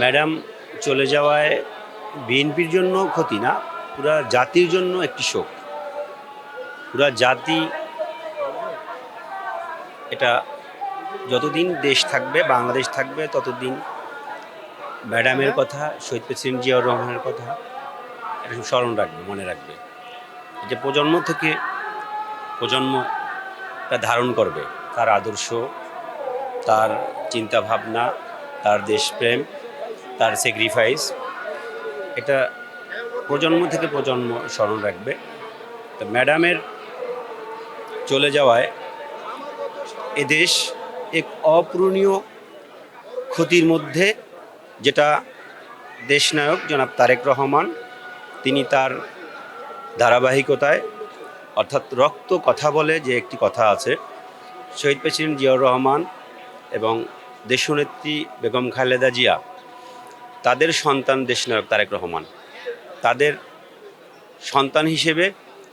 Madam চলে যাওয়ায় বিএনপির জন্য ক্ষতি না, পুরা জাতির জন্য একটি শোক। পুরা জাতি এটা যতদিন দেশ থাকবে, বাংলাদেশ থাকবে, ততদিন ম্যাডামের কথা, শহীদ প্রেসিডেন্ট জিয়াউর রহমানের কথা এটা স্মরণ রাখবে, মনে রাখবে। এটা প্রজন্ম থেকে প্রজন্মটা ধারণ করবে তার আদর্শ, তার চিন্তাভাবনা, তার দেশপ্রেম, তার স্যাক্রিফাইস। এটা প্রজন্ম থেকে প্রজন্ম স্মরণ রাখবে। তো ম্যাডামের চলে যাওয়ায় এদেশ এক অপূরণীয় ক্ষতির মধ্যে, যেটা দেশনায়ক জনাব তারেক রহমান তিনি তার ধারাবাহিকতায়, অর্থাৎ রক্ত কথা বলে যে একটি কথা আছে, শহীদ প্রেসিডেন্ট জিয়াউর রহমান এবং দেশনেত্রী বেগম খালেদা জিয়া, তাদের সন্তান দেশনায়ক তারেক রহমান, তাদের সন্তান হিসেবে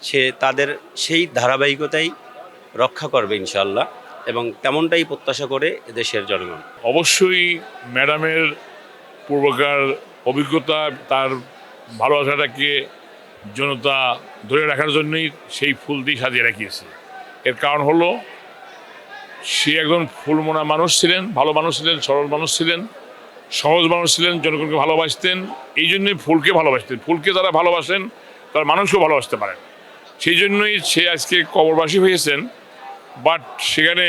সে তাদের সেই ধারাবাহিকতাই রক্ষা করবে ইনশাআল্লাহ, এবং তেমনটাই প্রত্যাশা করে দেশের জনগণ। অবশ্যই ম্যাডামের পূর্বকার অভিজ্ঞতা, তার ভালোবাসাটাকে জনতা ধরে রাখার জন্যই সেই ফুল দিয়ে সাজিয়ে রাখিয়েছে। এর কারণ হলো সে একজন ফুলমোনা মানুষ ছিলেন, ভালো মানুষ ছিলেন, সরল মানুষ ছিলেন, সহজ মানুষ ছিলেন, জনগণকে ভালোবাসতেন। এই জন্যই ফুলকে ভালোবাসতেন। ফুলকে যারা ভালোবাসেন তারা মানুষকেও ভালোবাসতে পারেন। সেই জন্যই সে আজকে কবরবাসী হয়েছেন। বাট সেখানে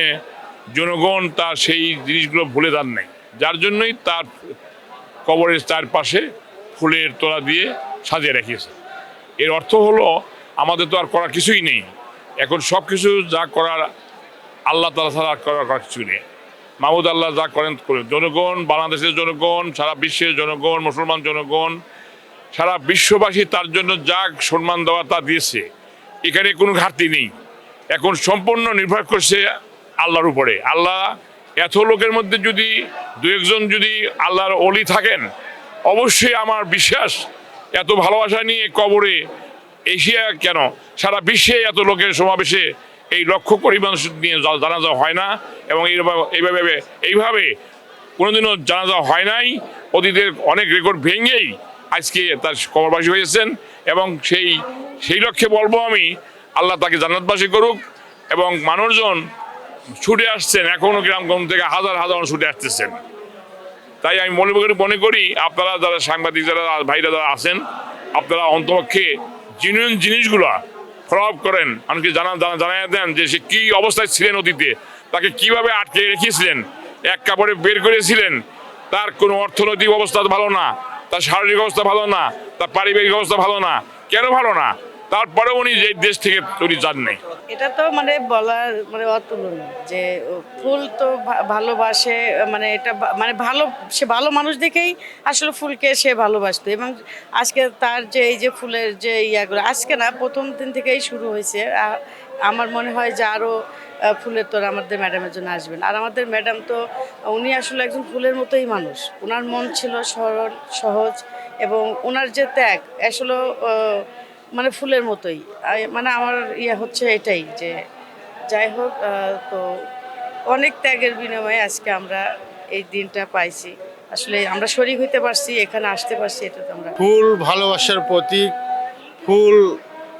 জনগণ তার সেই জিনিসগুলো ভুলে যান নাই, যার জন্যই তার কবরের চারপাশে ফুলের তোড়া দিয়ে সাজিয়ে রেখেছে। এর অর্থ হলো আমাদের তো আর করার কিছুই নেই। এখন সব কিছু যা করার আল্লাহ তাআলা ছাড়া আর করার কিছু নেই। মাহমুদ আল্লাহ যা করেন করেন। জনগণ, বাংলাদেশের জনগণ, সারা বিশ্বের জনগণ, মুসলমান জনগণ, সারা বিশ্ববাসী তার জন্য যা সম্মান দেওয়া তা দিয়েছে। এখানে কোনো ঘাটতি নেই। এখন সম্পূর্ণ নির্ভর করছে আল্লাহর উপরে। আল্লাহ এত লোকের মধ্যে যদি দু একজন যদি আল্লাহর ওলি থাকেন, অবশ্যই আমার বিশ্বাস এত ভালোবাসা নিয়ে কবরে এশিয়া কেন, সারা বিশ্বে এত লোকের সমাবেশে এই লক্ষ কোটি মানুষ নিয়ে জানাজা হয় না, এবং এইভাবে কোনোদিনও জানাজা হয় নাই। অতীতের অনেক রেকর্ড ভেঙেই আজকে তার কবরবাসী হয়েছেন, এবং সেই লক্ষ্যে বলবো আমি, আল্লাহ তাকে জান্নাতবাসী করুক। এবং মানুষজন ছুটে আসছেন, এখনও গ্রামগঞ্জ থেকে হাজার হাজার ছুটে আসতেছেন। তাই আমি মনে করি আপনারা যারা সাংবাদিক, যারা ভাইরা যারা আছেন, আপনারা অন্তপক্ষে জেনুইন জিনিসগুলো ফলো আপ করেন, আমাকে জানাই দেন যে সে কী অবস্থায় ছিলেন অতীতে, তাকে কিভাবে আটকে রেখেছিলেন, এক কাপড়ে বের করেছিলেন। তার কোনো অর্থনৈতিক অবস্থা ভালো না, তার শারীরিক অবস্থা ভালো না, তার পারিবারিক অবস্থা ভালো না। কেন ভালো না? তারপরে উনি যে দেশ থেকে উনি যান নাই। এটা তো বলার অতুলনীয় যে ফুল তো ভালোবাসে, এটা সে ভালো মানুষ দেখেই আসলে ফুলকে সে ভালোবাসতো। এবং আজকে তার যে এই যে ফুলের যে ইয়াগুলো আজকে না, প্রথম দিন থেকেই শুরু হয়েছে। আমার মনে হয় যে আরও ফুলের তোর আমাদের ম্যাডামের জন্য আসবেন। আর আমাদের ম্যাডাম তো উনি আসলে একজন ফুলের মতোই মানুষ। ওনার মন ছিল সরল, সহজ, এবং ওনার যে ত্যাগ আসলে ফুলের মতোই। আমার হচ্ছে এটাই যে যাই হোক, তো অনেক ত্যাগের বিনিময়ে আজকে আমরা এই দিনটা পাইছি। আসলে আমরা শরীক হইতে পারছি, এখানে আসতে পারছি, এটা তো আমরা। ফুল ভালোবাসার প্রতীক। ফুল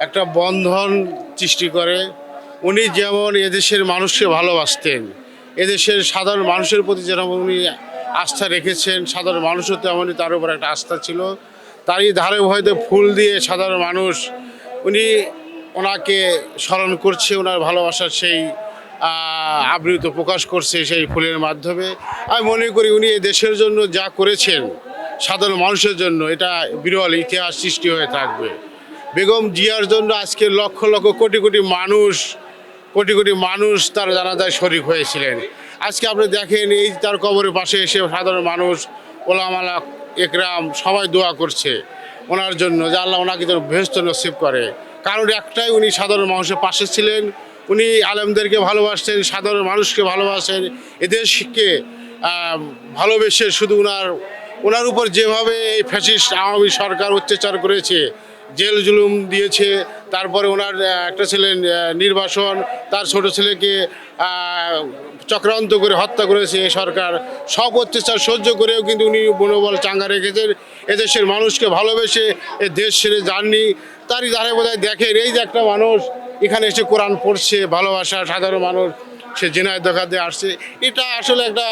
একটা বন্ধন সৃষ্টি করে। উনি যেমন এদেশের মানুষকে ভালোবাসতেন, এদেশের সাধারণ মানুষের প্রতি যেমন উনি আস্থা রেখেছেন, সাধারণ মানুষও তেমনই তার উপর একটা আস্থা ছিল। তারই ধারাবাহিকতায় ফুল দিয়ে সাধারণ মানুষ ওনাকে স্মরণ করছে, ওনার ভালোবাসার সেই আবৃত প্রকাশ করছে সেই ফুলের মাধ্যমে। আমি মনে করি উনি এই দেশের জন্য যা করেছেন সাধারণ মানুষের জন্য, এটা বিরল ইতিহাস সৃষ্টি হয়ে থাকবে। বেগম জিয়ার জন্য আজকে লক্ষ লক্ষ কোটি কোটি মানুষ তার জানাজায় শরীক হয়েছিলেন। আজকে আপনি দেখেন, এই তার কবরের পাশে এসে সাধারণ মানুষ, ওলামালা একরাম সবাই দোয়া করছে ওনার জন্য, যে আল্লাহ ওনাকে যেন বেহেশত নসিব করে। কারণ একটাই, উনি সাধারণ মানুষের পাশে ছিলেন। উনি আলেমদেরকে ভালোবাসতেন, সাধারণ মানুষকে ভালোবাসেন, এদেশকে ভালোবেসে শুধু ওনার উপর যেভাবে এই ফ্যাসিস্ট আওয়ামী সরকার অত্যাচার করেছে, জেল জুলুম দিয়েছে, তারপরে ওনার একটা ছেলে নির্বাসন, তার ছোট ছেলেকে চক্রান্ত করে হত্যা করেছে এই সরকার। সব অত্যাচার সহ্য করেও কিন্তু উনি মনোবল চাঙ্গা রেখেছেন। এদেশের মানুষকে ভালোবেসে এ দেশ ছেড়ে যাননি। তারই ধারে বোধহয় দেখেন এই যে একটা মানুষ এখানে এসে কোরআন পড়ছে, ভালোবাসা, সাধারণ মানুষ সে জেনায় দেখা দিয়ে আসছে। এটা আসলে একটা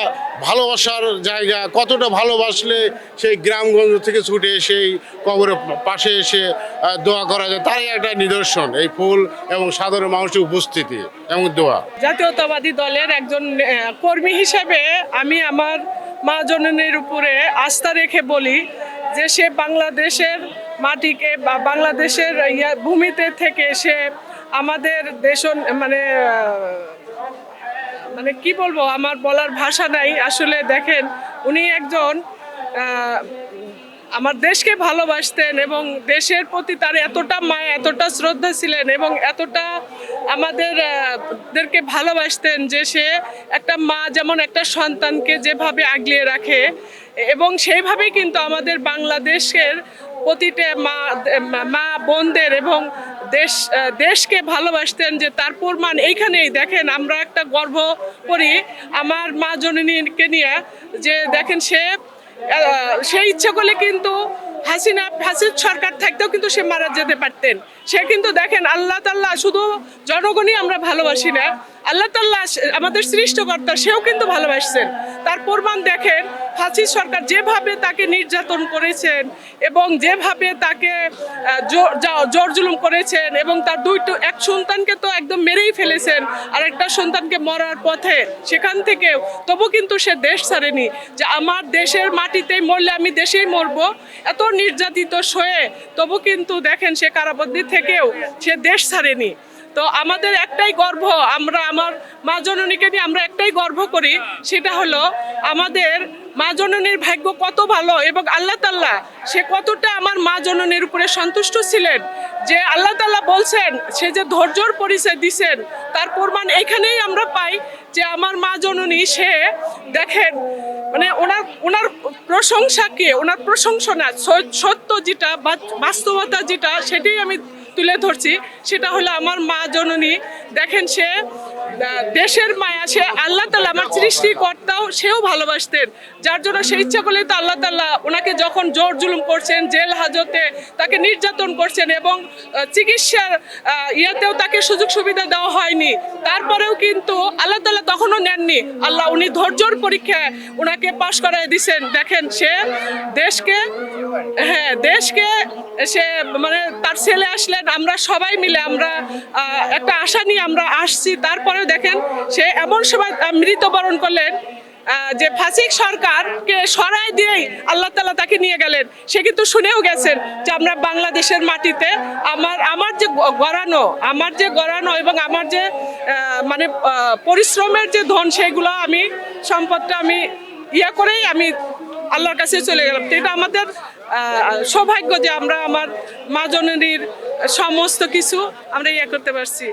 ভালোবাসার জায়গা। কতটা ভালোবাসলে সেই গ্রামগঞ্জ থেকে ছুটে সেই কবরের পাশে এসে দোয়া করা যায়, তারই একটা নিদর্শন এই ফুল এবং সাধারণ মানুষের উপস্থিতি এবং দোয়া। জাতীয়তাবাদী দলের একজন কর্মী হিসেবে আমি আমার মা জননীর উপরে আস্থা রেখে বলি যে সে বাংলাদেশের মাটিকে বা বাংলাদেশের ভূমিতে থেকে সে আমাদের দেশ মানে মানে কি বলবো, আমার বলার ভাষা নাই। আসলে দেখেন উনি একজন আমার দেশকে ভালোবাসতেন এবং দেশের প্রতি তার এতটা মায়া, এতটা শ্রদ্ধা ছিলেন এবং এতটা আমাদেরকে ভালোবাসতেন যে সে একটা মা যেমন একটা সন্তানকে যেভাবে আগলিয়ে রাখে এবং সেইভাবেই কিন্তু আমাদের বাংলাদেশের প্রতিটা মা বোনদের এবং দেশকে ভালোবাসতেন। যে তার প্রমাণ এইখানেই দেখেন, আমরা একটা গর্ব করি আমার মা জননীকে নিয়ে যে দেখেন সে ইচ্ছা করলে কিন্তু হাসির সরকার থাকতেও কিন্তু সে মারা যেতে পারতেন। সে কিন্তু দেখেন আল্লাহ তাআলা, শুধু জনগণই আমরা ভালোবাসি না, আল্লাহ তাআলা আমাদের সৃষ্টিকর্তা সেও কিন্তু ভালোবাসছেন। তার প্রমাণ দেখেন, হাসির সরকার যেভাবে তাকে নির্যাতন করেছেন এবং যেভাবে তাকে জোর জুলুম করেছেন এবং তার এক সন্তানকে তো একদম মেরেই ফেলেছেন, আর একটা সন্তানকে মরার পথে সেখান থেকেও তবু কিন্তু সে দেশ ছাড়েনি যে আমার দেশের মাটিতেই মরলে আমি দেশেই মরবো। এত নির্যাতিত সয়ে তবু কিন্তু দেখেন সে কারাবন্দী থেকেও সে দেশ ছাড়েনি। তো আমাদের একটাই গর্ব, আমরা আমার মা জননীকে নিয়ে আমরা একটাই গর্ব করি, সেটা হলো আমাদের মা জননীর ভাগ্য কত ভালো এবং আল্লাহ তাআলা সে কতটা আমার মা জননীর উপরে সন্তুষ্ট ছিলেন যে আল্লাহ তাআলা বলছেন সে যে ধৈর্যর পরিচয় দিছেন তার প্রমাণ এখানেই আমরা পাই যে আমার মা জননী সে দেখেন মানে ওনার প্রশংসাকে, ওনার প্রশংসা না, সত্য যেটা বাস্তবতা যেটা সেটাই আমি তুলে ধরছি। সেটা হলো আমার মা জননী দেখেন সে দেশের মায়া, সে আল্লাহ তাআলা আমার সৃষ্টিকর্তাও সেও ভালোবাসতেন, যার জন্য সে ইচ্ছা করলে তো আল্লাহ তাআলা ওনাকে যখন জোর জুলুম করছেন, জেল হাজতে তাকে নির্যাতন করছেন এবং চিকিৎসার ইয়েতেও তাকে সুযোগ সুবিধা দেওয়া হয়নি, তারপরেও কিন্তু আল্লাহ তাআলা তখনও নেননি। আল্লাহ উনি ধৈর্যর পরীক্ষায় ওনাকে পাশ করায় দিয়েছেন। দেখেন সে দেশকে সে মানে তার ছেলে আসলেন, আমরা সবাই মিলে আমরা একটা আশা নিয়ে আমরা আসছি, তারপরে দেখেন সে এমন সময় মৃত্যুবরণ করলেন যে ফাসিক সরকারকে সরাই দিয়েই আল্লাহ তাআলা তাকে নিয়ে গেলেন। সে কিন্তু শুনেও গেছেন যে আমরা বাংলাদেশের মাটিতে আমার যে গড়ানো এবং আমার যে মানে পরিশ্রমের যে ধন, সেগুলো আমি সম্পদটা আমি করেই আমি আল্লাহর কাছে চলে গেলাম। তো এটা আমাদের সৌভাগ্য যে আমরা আমার মা জননীর সমস্ত কিছু আমরা করতে পারছি।